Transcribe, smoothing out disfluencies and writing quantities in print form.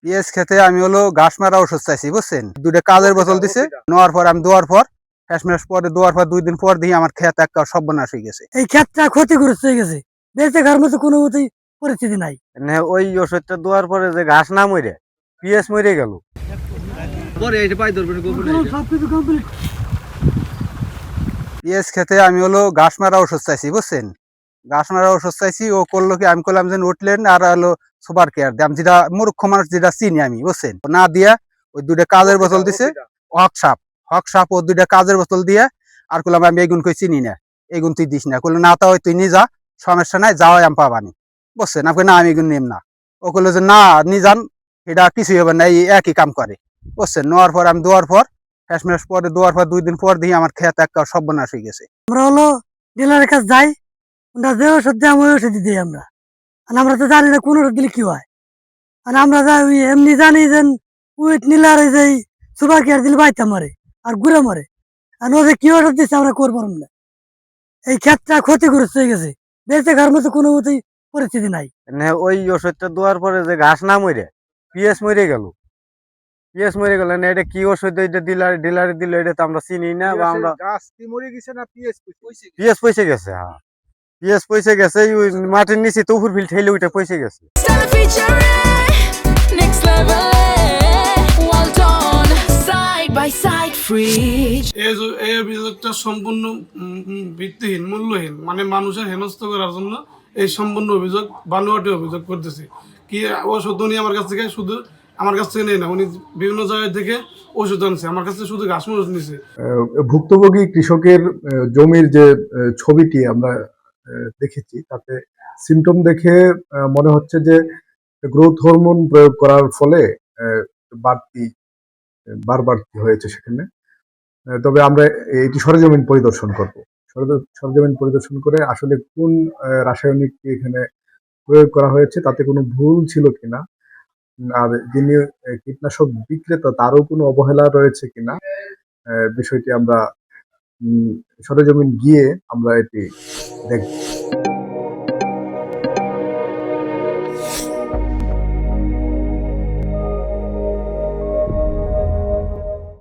PS খেতে আমি হলো ঘাস মারা ওষুধ চাইছি বুঝছেন, দুইটা কাজের বোতল দিছে, নেওয়ার পর আমি দোয়ার পর শেষমেশ পরে দোয়ার পর 2 দিন পর দিয়ে আমার ক্ষেত একটা সর্বনাশ হয়ে গেছে। এই ক্ষেতটা ক্ষতিগ্রস্ত হয়ে গেছে, বেঁচে খাওয়ার মতো কোনো মতেই পরিস্থিতি নাই। ওই ওষুধটা দেওয়ার পরে যে ঘাস না মরে পিএস মরে গেল। সবকিছু কমপ্লিট। পিএস খেতে আমি হলো ঘাস মারা ওষুধ চাইছি বুঝছেন, ঘাস মারা ওষুধ চাইছি। ও করলো কি, আমি করলাম যে উঠলেন আর হলো সুপার কেয়ার দাম, যেটা মূর্খ মানুষ যেটা চিনি আমি বুঝছেন, না দিয়া ওই দুইটা কাজের বোতল দিছে, হক সাপ ও দুইটা কাজের বোতল দিয়ে আর করলাম আমি এগুন কই চিনি না, এগুন তুই দিস না, করলো না তা হয় তুই নিয়ে যা, সমস্যা নাই, যাওয়াই আমি পাবানি বুঝছেন। আপনি না আমি এগুন নিম না, ও করলো যে না নিয়ে যান, এটা কিছুই হবে না, এই একই কাম করে বুঝছেন। নেওয়ার পর আমি দোয়ার পর শেষমেশ পরে দোয়ার পর 2 দিন পর দিয়ে আমার ক্ষেত একটা সর্বনাশ হয়ে গেছে। আমরা হলো ডিলারের কাছে যাই, ওটা যে ওষুধ দেয় আমি ওই ওষুধ দিই আমরা। আর আমরা তো জানি না কোন ওষুধ দিলে কি হয়। আর আমরা যাই ওই এমনি জানি যে উইট নিলে আর ওই যে সুপার কেয়ার দিলে বাইতে মারে আর ঘুরে মারে। আর ওদের কি ওষুধ দিচ্ছে আমরা করবো না। এই ক্ষেতটা ক্ষতিগ্রস্ত হয়ে গেছে, বেঁচে খাওয়ার মতো কোনো মতেই পরিস্থিতি নাই। ওই ওষুধটা দেওয়ার পরে যে ঘাস না মরে পিএস মরে গেল। পিএস মরে গেল না, এটা কি ওষুধ, এটা ডিলারে দিল, এটা তো আমরা চিনি না, বা আমরা পিএস পয়সে গেছে। হ্যাঁ, পিএস পয়সে গেছে, ওই মাটির নিচে তো উপর ফিল ঠেলে ওইটা পয়সে গেছে। এই অভিযোগটা সম্পূর্ণ ভিত্তিহীন, মূল্যহীন, মানে মানুষের হেনস্থ করার জন্য এই সম্পূর্ণ অভিযোগ বানোয়াটি অভিযোগ করতেছে। কি ওষুধ উনি আমার কাছ থেকে শুধু আমার কাছ থেকে নেই না, উনি বিভিন্ন জায়গা থেকে ওষুধ আনছে, আমার কাছ থেকে শুধু ঘাস ওষুধ নিছে। ভুক্তভোগী কৃষকের জমির যে ছবিটি আমরা দেখেছি, তাতে সিমটম দেখে মনে হচ্ছে যে গ্রোথ হরমোন প্রয়োগ করার ফলে বাড়তি হয়েছে সেখানে। তবে আমরা এটি সরেজমিন পরিদর্শন করব। সরেজমিন পরিদর্শন করে আসলে কোন রাসায়নিক এখানে প্রয়োগ করা হয়েছে, তাতে কোনো ভুল ছিল কিনা, আর যিনি কীটনাশক বিক্রেতা তারও কোনো অবহেলা রয়েছে কিনা, বিষয়টি আমরা সরেজমিন গিয়ে আমরা এটি দেখব।